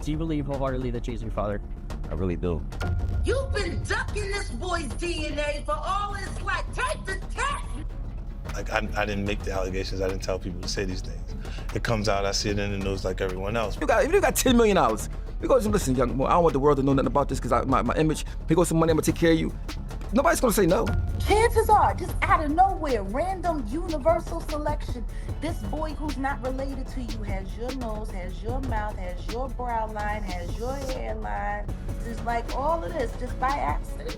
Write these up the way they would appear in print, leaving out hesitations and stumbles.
Do you believe wholeheartedly that Jay's your father? I really do. You've been ducking this boy's DNA for all his life. Take the test. Like, I didn't make the allegations. I didn't tell people to say these things. It comes out, I see it in the news like everyone else. If you got $10 million, we go, listen, young boy, I don't want the world to know nothing about this because my image, we go some money, I'm gonna take care of you. Nobody's gonna say no. Chances are, just out of nowhere, random universal selection, this boy who's not related to you has your nose, has your mouth, has your brow line, has your hairline. Just like all of this, just by accident.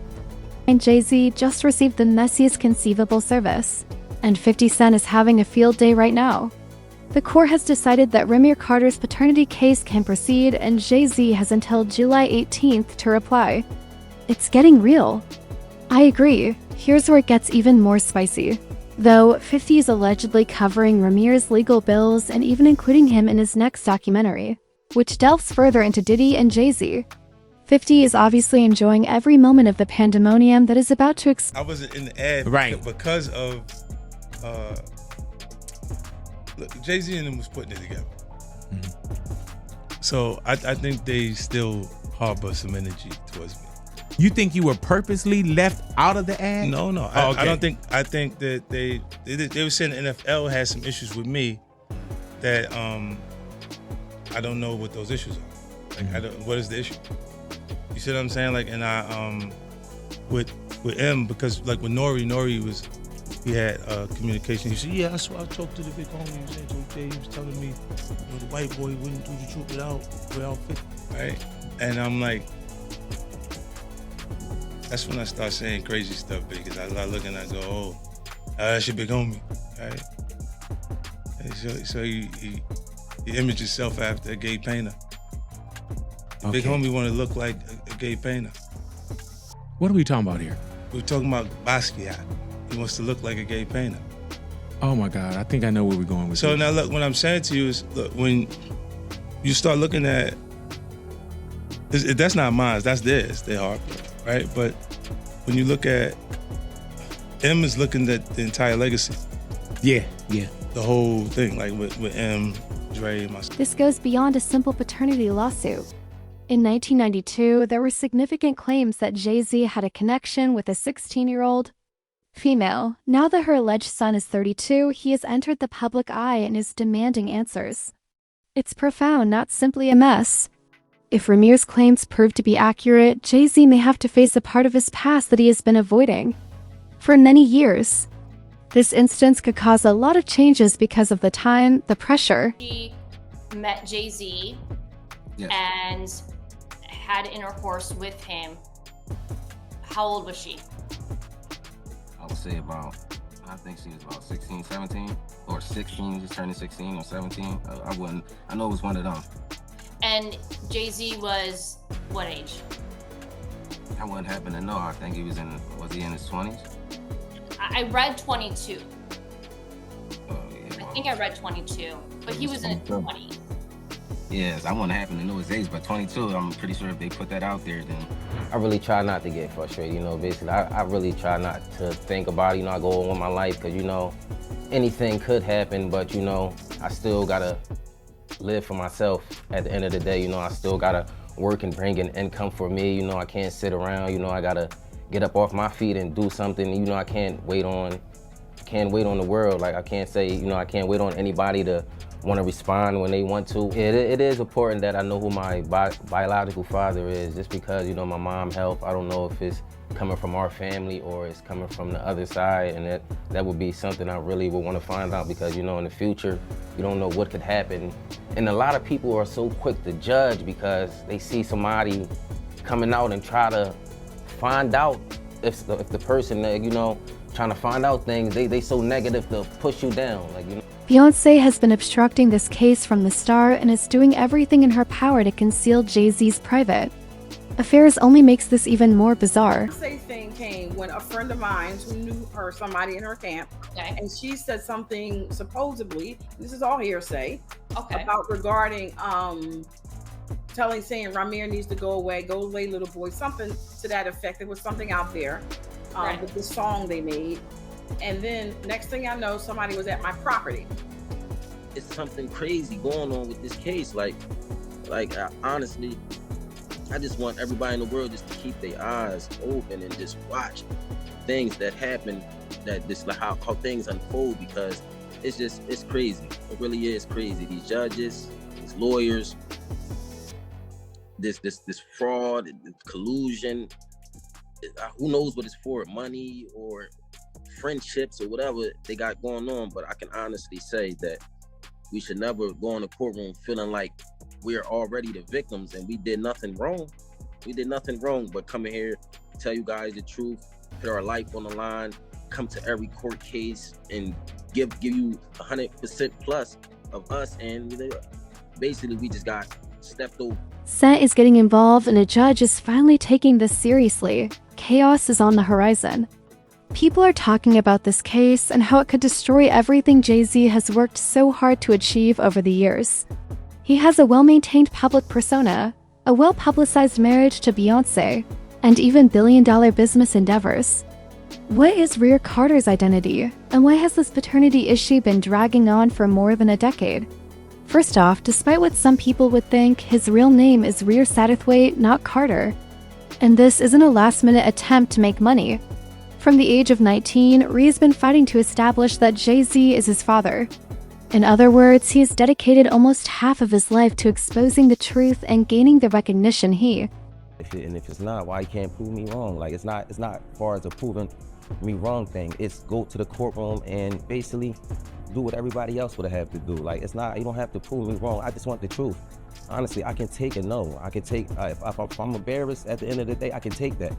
And Jay-Z just received the messiest conceivable service. And 50 Cent is having a field day right now. The court has decided that Rymir Carter's paternity case can proceed, and Jay-Z has until July 18th to reply. It's getting real. I agree. Here's where it gets even more spicy. Though 50 is allegedly covering Rymir's legal bills and even including him in his next documentary, which delves further into Diddy and Jay-Z. 50 is obviously enjoying every moment of the pandemonium that is about to I wasn't in the ad because of look, Jay-Z and them was putting it together. So I think they still harbor some energy towards me. You think you were purposely left out of the ad? No. I don't think. I think that they were saying the NFL has some issues with me that I don't know what those issues are. Like, what is the issue? You see what I'm saying? Like, and I with M, because like with Nori was, he had communication. He said, yeah, I talked to the big homie. He said, okay, he was telling me, the white boy wouldn't do the truth without 50, right? And I'm like, that's when I start saying crazy stuff, because I look and I go, oh, that's your big homie, right? And so he imaged himself after a gay painter. The big homie want to look like a gay painter. What are we talking about here? We're talking about Basquiat. He wants to look like a gay painter. Oh my God, I think I know where we're going with so this. Now look, what I'm saying to you is, look, when you start looking at, that's not mine, that's theirs, their heart, right? But when you look at, M is looking at the entire legacy. Yeah. The whole thing, like with M, Dre, and myself. This goes beyond a simple paternity lawsuit. In 1992, there were significant claims that Jay-Z had a connection with a 16-year-old female. Now that her alleged son is 32, he has entered the public eye and is demanding answers. It's profound, not simply a mess. If Rymir's claims prove to be accurate, Jay-Z may have to face a part of his past that he has been avoiding for many years. This instance could cause a lot of changes because of the time, the pressure. She met Jay-Z and had intercourse with him. How old was she? I would say I think she was about 16, 17, or 16, just turning 16 or 17. I know it was one of them. And Jay-Z was what age? I wouldn't happen to know. I think he was in his 20s? I read 22. Oh, yeah. I think I read 22, but he was in his 20s. Yes, I wouldn't happen to know his age, but 22, I'm pretty sure if they put that out there, then. I really try not to get frustrated, basically. I really try not to think about it, I go on with my life, because, anything could happen, but, I still gotta live for myself at the end of the day, I still gotta work and bring in income for me, I can't sit around, I gotta get up off my feet and do something, I can't wait on the world, like I can't say, I can't wait on anybody to want to respond when they want to. It is important that I know who my biological father is, just because, my mom health, I don't know if it's coming from our family or it's coming from the other side, and that would be something I really would want to find out, because, in the future, you don't know what could happen. And a lot of people are so quick to judge because they see somebody coming out and try to find out if the person, trying to find out things, they so negative to push you down, Beyoncé has been obstructing this case from the start and is doing everything in her power to conceal Jay-Z's private affairs. Only makes this even more bizarre. The Beyoncé thing came when a friend of mine who knew her, somebody in her camp, and she said something supposedly, this is all hearsay, about regarding saying Rymir needs to go away little boy, something to that effect. There was something out there with the song they made. And then next thing I know, somebody was at my property. It's something crazy going on with this case. Like Like, honestly, I just want everybody in the world just to keep their eyes open and just watch things that happen, that just like how things unfold, because it's crazy. It really is crazy. These judges, these lawyers, this fraud, collusion, who knows what it's for, money or friendships or whatever they got going on. But I can honestly say that we should never go in the courtroom feeling like we're already the victims and we did nothing wrong. We did nothing wrong but come in here, tell you guys the truth, put our life on the line, come to every court case and give you 100% plus of us, and basically we just got stepped over. Set is getting involved and a judge is finally taking this seriously. Chaos is on the horizon. People are talking about this case and how it could destroy everything Jay-Z has worked so hard to achieve over the years. He has a well-maintained public persona, a well-publicized marriage to Beyonce, and even billion-dollar business endeavors. What is Rymir Carter's identity, and why has this paternity issue been dragging on for more than a decade? First off, despite what some people would think, his real name is Rymir Satterthwaite, not Carter. And this isn't a last-minute attempt to make money. From the age of 19, Rym's been fighting to establish that Jay-Z is his father. In other words, he has dedicated almost half of his life to exposing the truth and gaining the recognition If it's not, why you can't prove me wrong? Like, it's not far as a proving me wrong thing. It's go to the courtroom and basically do what everybody else would have to do. Like, it's not, you don't have to prove me wrong. I just want the truth. Honestly, I can take a no. I can take, if I'm embarrassed at the end of the day, I can take that.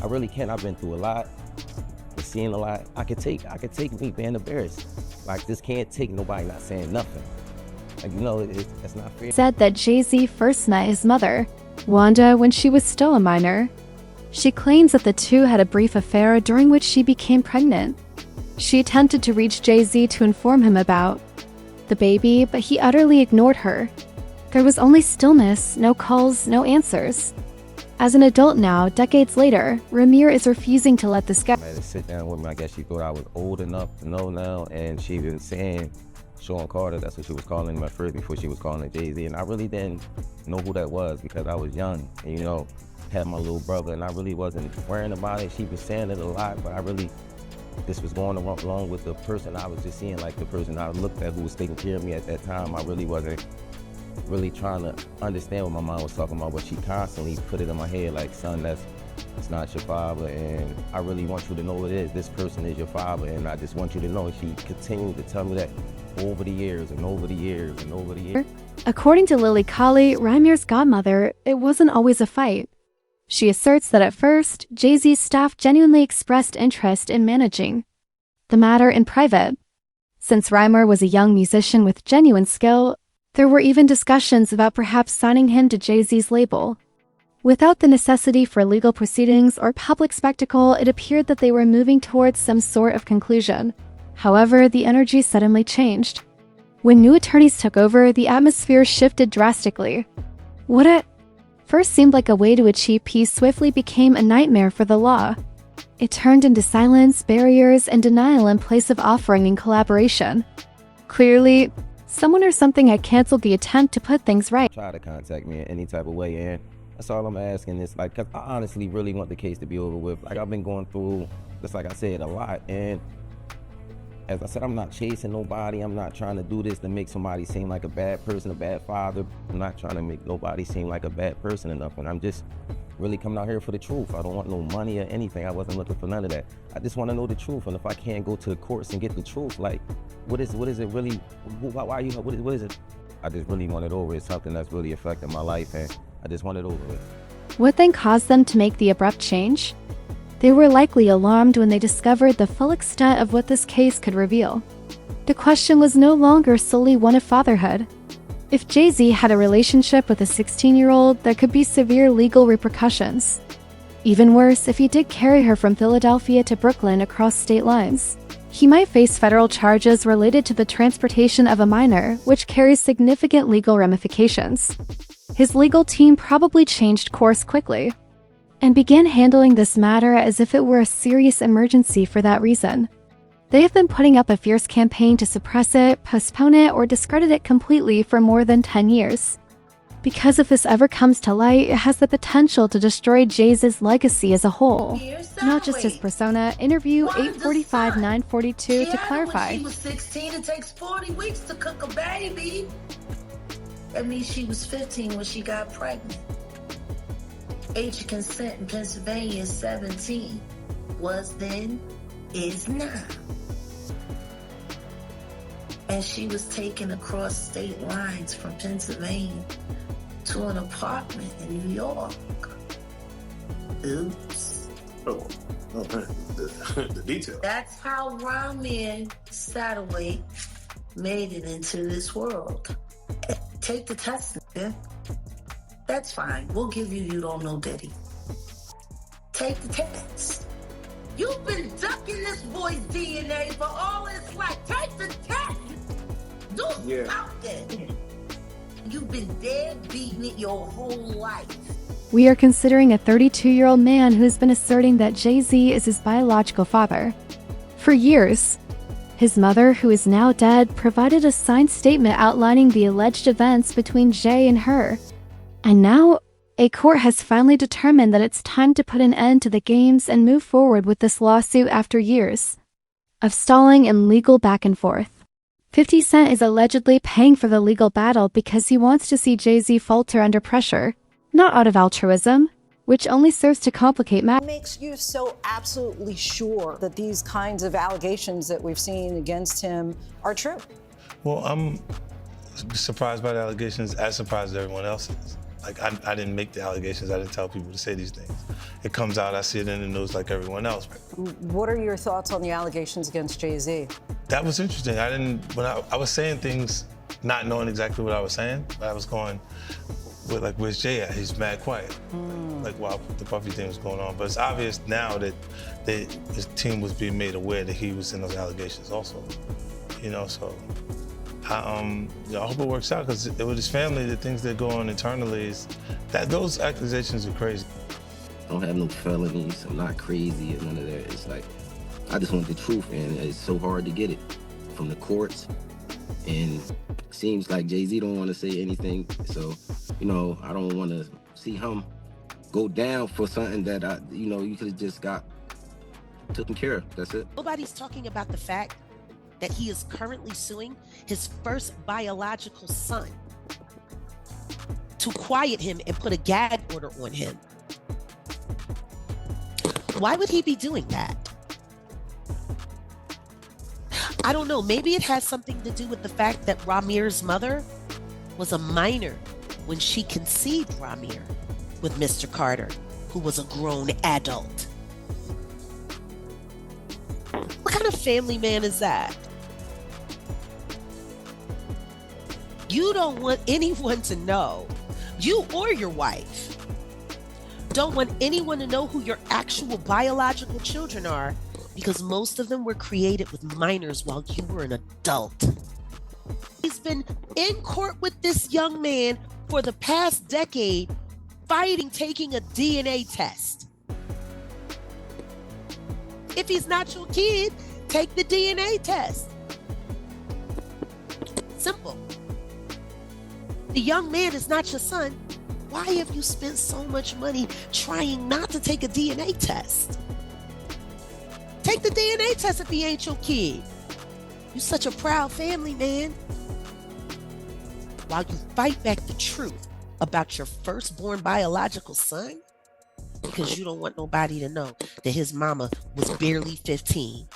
I really can. I've been through a lot, seen a lot. I could take me being embarrassed. Like, this can't take nobody not saying nothing. Like, that's not fair. Said that Jay-Z first met his mother, Wanda, when she was still a minor. She claims that the two had a brief affair during which she became pregnant. She attempted to reach Jay-Z to inform him about the baby, but he utterly ignored her. There was only stillness, no calls, no answers. As an adult now, decades later, Rymir is refusing to let this go. I had to sit down with me. I guess she thought I was old enough to know now, and she been saying Sean Carter, that's what she was calling him at first before she was calling it Jay-Z, and I really didn't know who that was because I was young, and had my little brother, and I really wasn't worrying about it. She was saying it a lot, but this was going along with the person I was just seeing, like the person I looked at who was taking care of me at that time. I really wasn't really trying to understand what my mom was talking about, but she constantly put it in my head like, son, it's not your father, and I really want you to know it is. This person is your father, and I just want you to know. And she continued to tell me that over the years and over the years and over the years. According to Lily Colley, Rymir's godmother, it wasn't always a fight. She asserts that at first, Jay-Z's staff genuinely expressed interest in managing the matter in private. Since Rymir was a young musician with genuine skill, there were even discussions about perhaps signing him to Jay-Z's label. Without the necessity for legal proceedings or public spectacle, it appeared that they were moving towards some sort of conclusion. However, the energy suddenly changed. When new attorneys took over, the atmosphere shifted drastically. What at first seemed like a way to achieve peace swiftly became a nightmare for the law. It turned into silence, barriers, and denial in place of offering and collaboration. Clearly, someone or something had canceled the attempt to put things right. Try to contact me in any type of way, and that's all I'm asking is, like, because I honestly really want the case to be over with. Like, I've been going through, just like I said, a lot, and as I said, I'm not chasing nobody. I'm not trying to do this to make somebody seem like a bad person, a bad father. I'm not trying to make nobody seem like a bad person or nothing. I'm just really coming out here for the truth. I don't want no money or anything. I wasn't looking for none of that. I just want to know the truth. And if I can't go to the courts and get the truth, like, what is it really? Why you? What is it? I just really want it over. It's something that's really affecting my life, and I just want it over with. What then caused them to make the abrupt change? They were likely alarmed when they discovered the full extent of what this case could reveal. The question was no longer solely one of fatherhood. If Jay-Z had a relationship with a 16-year-old, there could be severe legal repercussions. Even worse, if he did carry her from Philadelphia to Brooklyn across state lines, he might face federal charges related to the transportation of a minor, which carries significant legal ramifications. His legal team probably changed course quickly and began handling this matter as if it were a serious emergency for that reason. They have been putting up a fierce campaign to suppress it, postpone it, or discredit it completely for more than 10 years. Because if this ever comes to light, it has the potential to destroy Jay's legacy as a whole, not just his persona. Interview 845-942 to clarify. When she was 16, it takes 40 weeks to cook a baby. That means she was 15 when she got pregnant. Age of consent in Pennsylvania is 17. Was then, is now. And she was taken across state lines from Pennsylvania to an apartment in New York. Oops. Oh, the detail. That's how Rymir Carter made it into this world. Take the test, yeah? That's fine. We'll give you don't know Diddy. Take the test. You've been ducking this boy's DNA for all his life. Take the test. Do something. You've been dead beating it your whole life. We are considering a 32-year-old man who has been asserting that Jay-Z is his biological father. For years, his mother, who is now dead, provided a signed statement outlining the alleged events between Jay and her. And now, a court has finally determined that it's time to put an end to the games and move forward with this lawsuit after years of stalling and legal back and forth. 50 Cent is allegedly paying for the legal battle because he wants to see Jay-Z falter under pressure, not out of altruism, which only serves to complicate matters. What makes you so absolutely sure that these kinds of allegations that we've seen against him are true? Well, I'm surprised by the allegations, as surprised as everyone else is. Like, I didn't make the allegations. I didn't tell people to say these things. It comes out, I see it in the news like everyone else. What are your thoughts on the allegations against Jay-Z? That was interesting. When I was saying things, not knowing exactly what I was saying, but I was going with, like, where's Jay at? He's mad quiet. Like, while the Puffy thing was going on. But it's obvious now that his team was being made aware that he was in those allegations also. You know, so I hope it works out, because with his family, the things that go on internally is that those accusations are crazy. I don't have no felonies. I'm not crazy or none of that. It's like, I just want the truth, and it's so hard to get it from the courts. And it seems like Jay-Z don't want to say anything. So, you know, I don't want to see him go down for something that you could have just got taken care of. That's it. Nobody's talking about the fact that he is currently suing his first biological son to quiet him and put a gag order on him. Why would he be doing that? I don't know. Maybe it has something to do with the fact that Rymir's mother was a minor when she conceived Rymir with Mr. Carter, who was a grown adult. What kind of family man is that? You don't want anyone to know, you or your wife, don't want anyone to know who your actual biological children are, because most of them were created with minors while you were an adult. He's been in court with this young man for the past decade, fighting taking a DNA test. If he's not your kid, take the DNA test. Simple. The young man is not your son. Why have you spent so much money trying not to take a DNA test? Take the DNA test if he ain't your kid. You're such a proud family man. While you fight back the truth about your firstborn biological son, because you don't want nobody to know that his mama was barely 15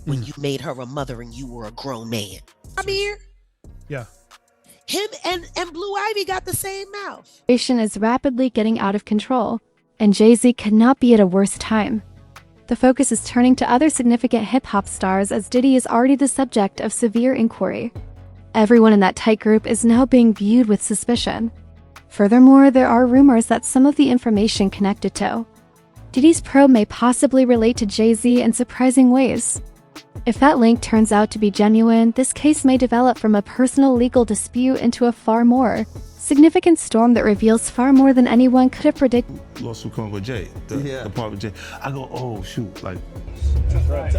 when you made her a mother and you were a grown man. I'm here. Yeah. Him and Blue Ivy got the same mouth. The situation is rapidly getting out of control, and Jay-Z could not be at a worse time. The focus is turning to other significant hip-hop stars, as Diddy is already the subject of severe inquiry. Everyone in that tight group is now being viewed with suspicion. Furthermore, there are rumors that some of the information connected to Diddy's probe may possibly relate to Jay-Z in surprising ways. If that link turns out to be genuine, this case may develop from a personal legal dispute into a far more significant storm that reveals far more than anyone could have predicted. Lawsuit coming with Jay, the part with Jay. I go, oh shoot, like To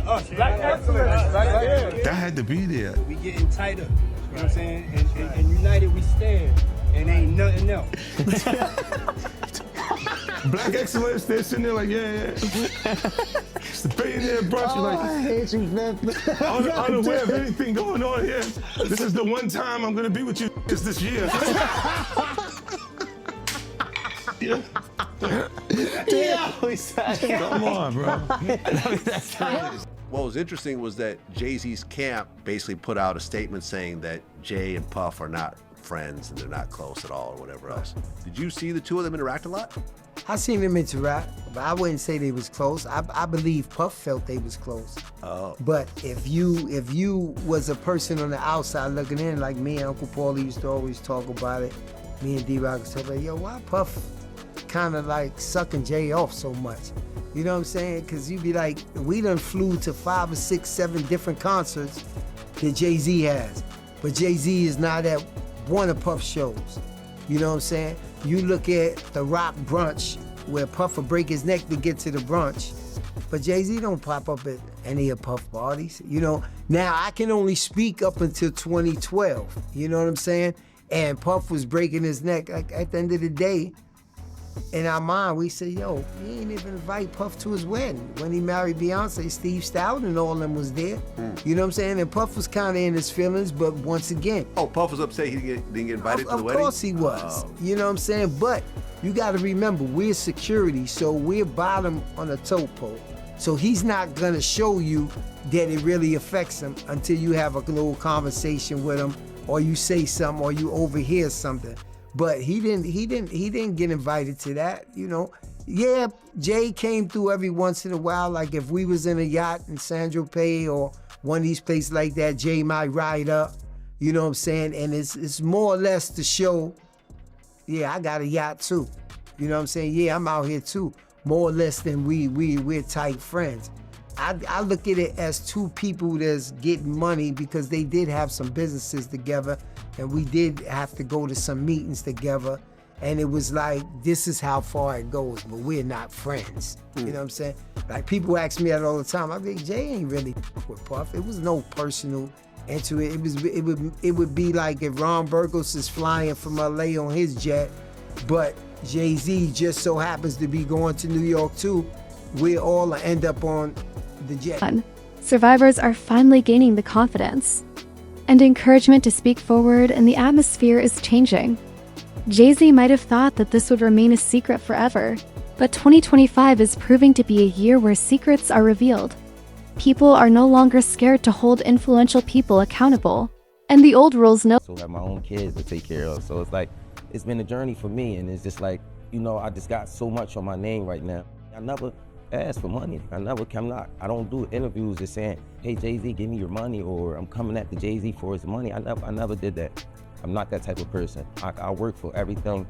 us, black excellence. that had to be there. We getting tighter. You know what I'm saying? And united we stand. and ain't nothing else. Black excellence, they're sitting there like, yeah. It's the billionaire brunch. You're like, I hate you, man. Unaware of anything going on here. This is the one time I'm gonna be with you this year. Yeah. Come on, bro. What was interesting was that Jay-Z's camp basically put out a statement saying that Jay and Puff are not friends and they're not close at all or whatever else. Did you see the two of them interact a lot? I seen them interact, but I wouldn't say they was close. I believe Puff felt they was close. Oh. But if you was a person on the outside looking in, like me and Uncle Paulie used to always talk about it, me and D-Rock used to talk about, yo, why Puff kind of like sucking Jay off so much? You know what I'm saying? Because you be like, we done flew to 5 or 6, 7 different concerts that Jay-Z has. But Jay-Z is not at one of Puff's shows. You know what I'm saying? You look at the Rock brunch where Puff will break his neck to get to the brunch, but Jay-Z don't pop up at any of Puff parties. You know, now I can only speak up until 2012. You know what I'm saying? And Puff was breaking his neck. Like, at the end of the day, in our mind, we say, yo, he ain't even invite Puff to his wedding. When he married Beyonce, Steve Stout and all of them was there. You know what I'm saying? And Puff was kind of in his feelings, but once again. Oh, Puff was upset he didn't get invited to the wedding? Of course he was. You know what I'm saying? But you got to remember, we're security, so we're bottom on a tote pole. So he's not going to show you that it really affects him until you have a little conversation with him, or you say something, or you overhear something. But he didn't get invited to that, you know. Yeah, Jay came through every once in a while. Like if we was in a yacht in San Tropez or one of these places like that, Jay might ride up, you know what I'm saying? And it's more or less to show, yeah, I got a yacht too. You know what I'm saying? Yeah, I'm out here too. More or less than we're tight friends. I look at it as two people that's getting money because they did have some businesses together and we did have to go to some meetings together, and it was like, this is how far it goes, but we're not friends. You know what I'm saying? Like people ask me that all the time. I think Jay ain't really with Puff. It was no personal into it. It would be like if Ron Burgos is flying from LA on his jet, but Jay-Z just so happens to be going to New York too. We all end up on the jet. Survivors are finally gaining the confidence and encouragement to speak forward, and the atmosphere is changing. Jay-Z might have thought that this would remain a secret forever, but 2025 is proving to be a year where secrets are revealed. People are no longer scared to hold influential people accountable, and the old rules no. So I have my own kids to take care of, so it's like, it's been a journey for me, and it's just like, you know, I just got so much on my name right now. I never ask for money. I don't do interviews just saying, hey, Jay-Z, give me your money, or I'm coming at the Jay-Z for his money. I never did that. I'm not that type of person. I work for everything.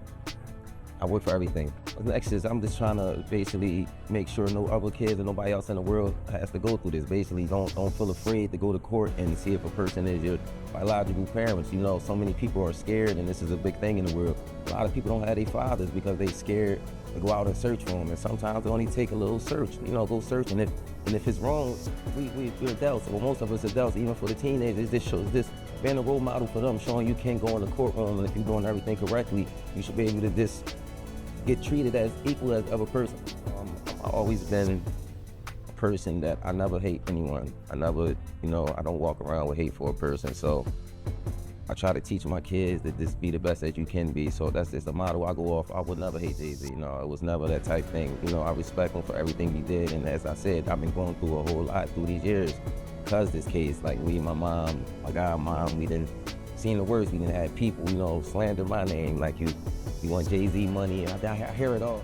The next is I'm just trying to basically make sure no other kids or nobody else in the world has to go through this. Basically, don't feel afraid to go to court and see if a person is your biological parents. You know, so many people are scared, and this is a big thing in the world. A lot of people don't have their fathers because they're scared to go out and search for them, and sometimes it only take a little search. You know, go search, and if it's wrong, we're adults. Well, most of us adults, even for the teenagers, this shows this being a role model for them, showing you can't go in the courtroom, and if you're doing everything correctly, you should be able to just get treated as equal as other person. I've always been a person that I never hate anyone. I never, you know, I don't walk around with hate for a person. So I try to teach my kids that just be the best that you can be. So that's just the motto I go off. I would never hate Jay-Z. You know, it was never that type thing. You know, I respect him for everything he did. And as I said, I've been going through a whole lot through these years because this case. Like my mom, we didn't seen the worst. We didn't have people, you know, slander my name. Like you want Jay-Z money. I hear it all.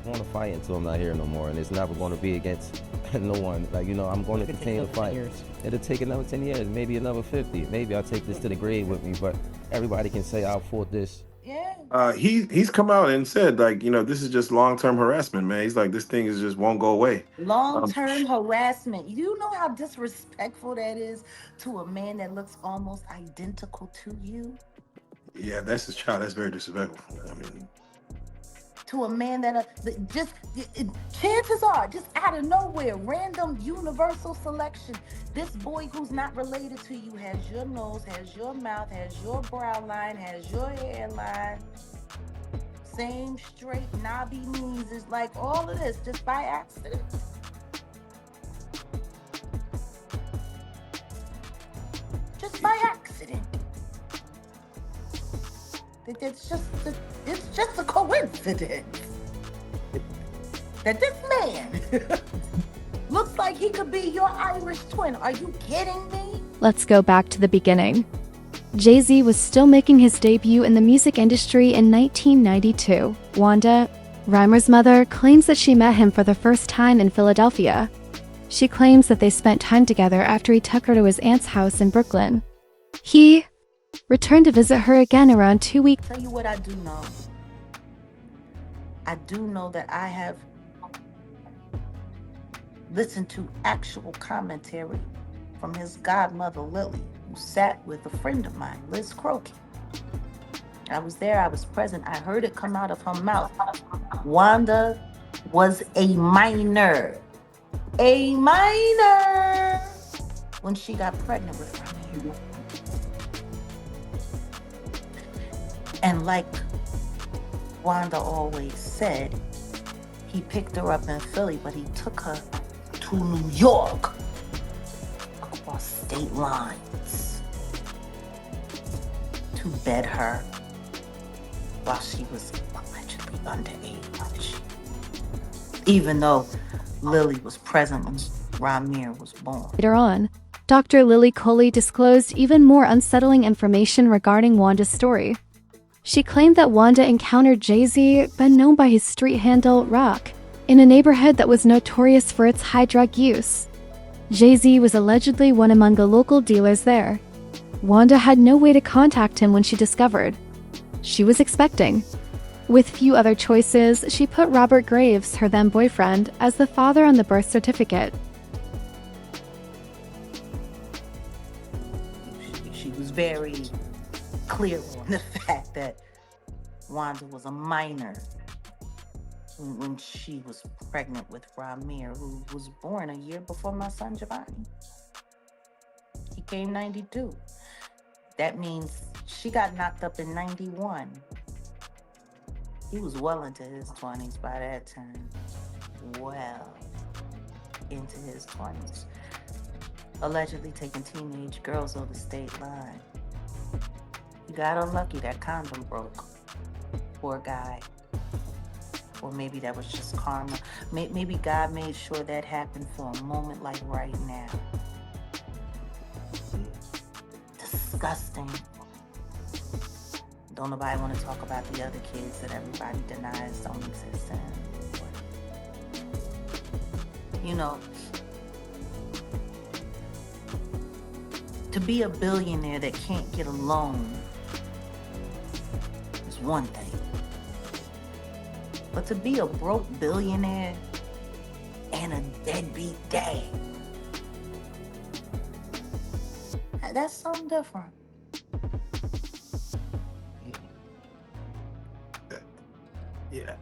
I want to fight until I'm not here no more. And it's never going to be against no one. Like, you know, I'm going to continue to fight. It'll take another 10 years, maybe another 50. Maybe I'll take this to the grave with me, but everybody can say I fought this. Yeah. He's come out and said, like, you know, this is just long-term harassment, man. He's like, this thing is just won't go away. Long-term harassment. You know how disrespectful that is to a man that looks almost identical to you? Yeah, that's his child. That's very disrespectful. I mean, to a man that chances are, just out of nowhere, random universal selection, this boy who's not related to you has your nose, has your mouth, has your brow line, has your hairline, same straight knobby knees. It's like all of this just by accident. Just by accident. It's just a coincidence that this man looks like he could be your Irish twin. Are you kidding me? Let's go back to the beginning. Jay-Z was still making his debut in the music industry in 1992. Wanda, Rymir's mother, claims that she met him for the first time in Philadelphia. She claims that they spent time together after he took her to his aunt's house in Brooklyn. He returned to visit her again around 2 weeks. Tell you what I do know. I do know that I have listened to actual commentary from his godmother, Lily, who sat with a friend of mine, Liz Crokin. I was there, I was present, I heard it come out of her mouth. Wanda was a minor when she got pregnant with him. And like Wanda always said, he picked her up in Philly, but he took her to New York, across state lines, to bed her while she was allegedly underage. Even though Lily was present when Rymir was born. Later on, Dr. Lily Coley disclosed even more unsettling information regarding Wanda's story. She claimed that Wanda encountered Jay-Z, but known by his street handle, Rock, in a neighborhood that was notorious for its high drug use. Jay-Z was allegedly one among the local dealers there. Wanda had no way to contact him when she discovered she was expecting. With few other choices, she put Robert Graves, her then boyfriend, as the father on the birth certificate. She was very clear on the fact that Wanda was a minor when she was pregnant with Rymir, who was born a year before my son Giovanni. He came 92. That means she got knocked up in 91. He was well into his 20s by that time. Well into his 20s. Allegedly taking teenage girls over the state line. He got unlucky, that condom broke. Poor guy. Or maybe that was just karma. Maybe God made sure that happened for a moment like right now. Disgusting. Don't nobody want to talk about the other kids that everybody denies don't exist in. You know, to be a billionaire that can't get a loan is one thing. But to be a broke billionaire and a deadbeat dad, that's something different. Yeah.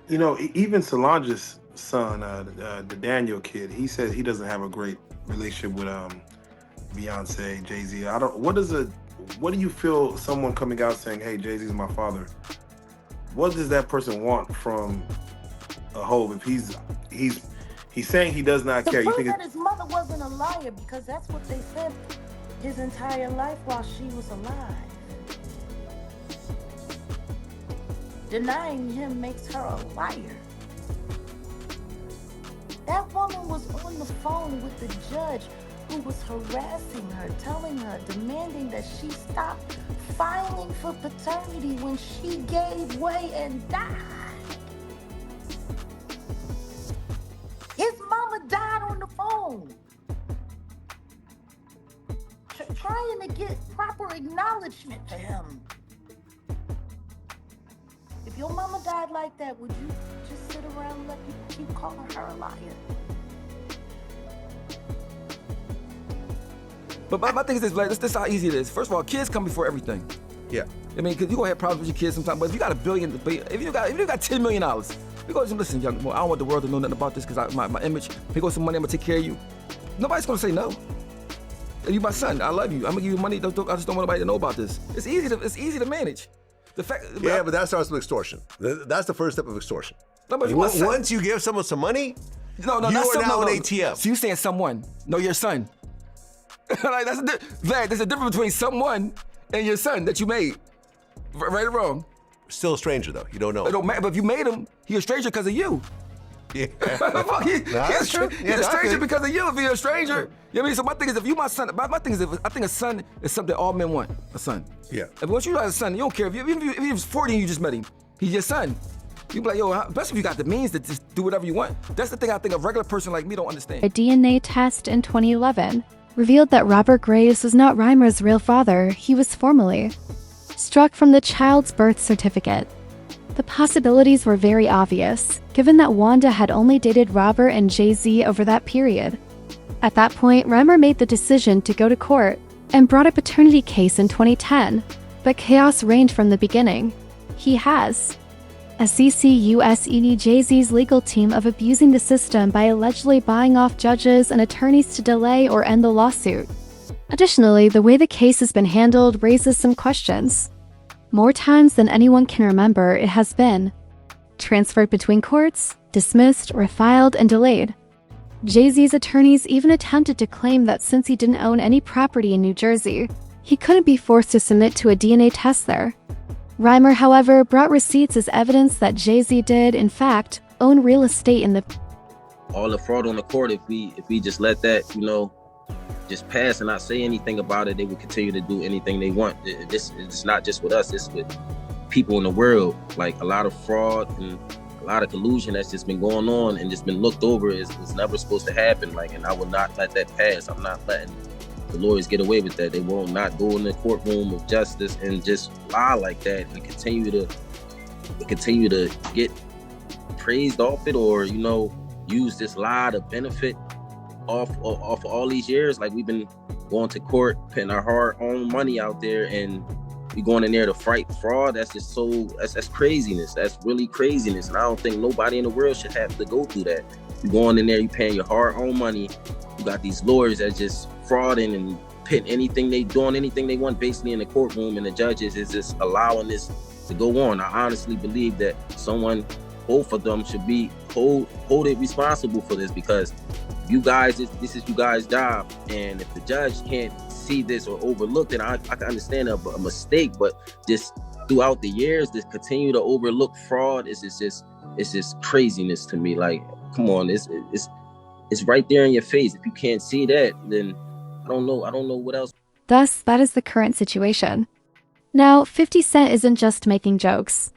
You know, even Solange's son, the Daniel kid, he says he doesn't have a great relationship with Beyonce, Jay-Z. What do you feel someone coming out saying, hey, Jay-Z's my father? What does that person want from a hoe if he's saying he does not care? To You prove think that his mother wasn't a liar, because that's what they said his entire life while she was alive. Denying him makes her a liar. That woman was on the phone with the judge who was harassing her, telling her, demanding that she stop filing for paternity when she gave way and died. His mama died on the phone. Trying to get proper acknowledgement to him. If your mama died like that, would you just sit around and let people keep calling her a liar? But my thing is this, like, this is how easy it is. First of all, kids come before everything. Yeah. I mean, because you're going to have problems with your kids sometimes, but if you got $1 billion, if you got $10 million, we go, listen, young boy, I don't want the world to know nothing about this because my image, here goes some money, I'm going to take care of you. Nobody's going to say no. You my son, I love you. I'm going to give you money. I just don't want nobody to know about this. It's easy to manage. The fact, yeah, but that starts with extortion. That's the first step of extortion. No, but once you give someone some money, you are now an ATM. So you're saying someone, no, your son. Like, there's a difference between someone and your son that you made. Right or wrong? Still a stranger, though. You don't know. It don't matter, but if you made him, he's a stranger because of you. Yeah. He's a stranger because of you if you're a stranger. You know what I mean? So my thing is, if you my son, my thing is, I think a son is something all men want, a son. Yeah. If once you have a son, you don't care. If he was 40 and you just met him, he's your son. You be like, yo, especially if you got the means to just do whatever you want. That's the thing I think a regular person like me don't understand. A DNA test in 2011 revealed that Robert Graves was not Rymir's real father. He was formally struck from the child's birth certificate. The possibilities were very obvious, given that Wanda had only dated Robert and Jay-Z over that period. At that point, Rymir made the decision to go to court and brought a paternity case in 2010, but chaos reigned from the beginning. He has accused Jay-Z's legal team of abusing the system by allegedly buying off judges and attorneys to delay or end the lawsuit. Additionally, the way the case has been handled raises some questions. More times than anyone can remember, it has been transferred between courts, dismissed, refiled, and delayed. Jay-Z's attorneys even attempted to claim that since he didn't own any property in New Jersey, he couldn't be forced to submit to a DNA test there. Rymir, however, brought receipts as evidence that Jay-Z did, in fact, own real estate in the... All the fraud on the court, if we just let that, just pass and not say anything about it, they will continue to do anything they want. It's not just with us, it's with people in the world. Like, a lot of fraud and a lot of collusion that's just been going on and just been looked over is never supposed to happen. Like, and I will not let that pass. I'm not letting the lawyers get away with that. They will not go in the courtroom of justice and just lie like that and continue to get praised off it, or use this lie to benefit off all these years. Like, we've been going to court, putting our hard-earned money out there, and we going in there to fight fraud. That's just that's craziness. That's really craziness, and I don't think nobody in the world should have to go through that. You going in there, you paying your hard-earned money. You got these lawyers that just frauding and pitting anything they want basically in the courtroom, and the judges is just allowing this to go on. I honestly believe that both of them should be hold responsible for this, because you guys, this is you guys' job, and if the judge can't see this or overlook it, I can understand a mistake, but just throughout the years, this continue to overlook fraud is just craziness to me. Like, come on, it's right there in your face. If you can't see that, then I don't know what else. Thus, that is the current situation. Now, 50 Cent isn't just making jokes.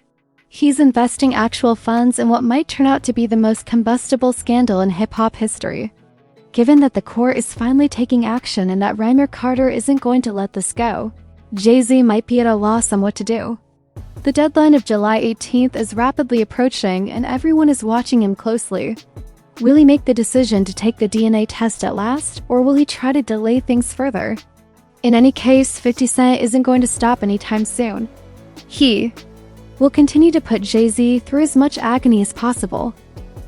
He's investing actual funds in what might turn out to be the most combustible scandal in hip-hop history. Given that the court is finally taking action and that Rymir Carter isn't going to let this go, Jay-Z might be at a loss on what to do. The deadline of July 18th is rapidly approaching, and everyone is watching him closely. Will he make the decision to take the DNA test at last, or will he try to delay things further? In any case, 50 Cent isn't going to stop anytime soon. He will continue to put Jay-Z through as much agony as possible.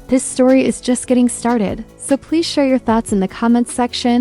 This story is just getting started, so please share your thoughts in the comments section.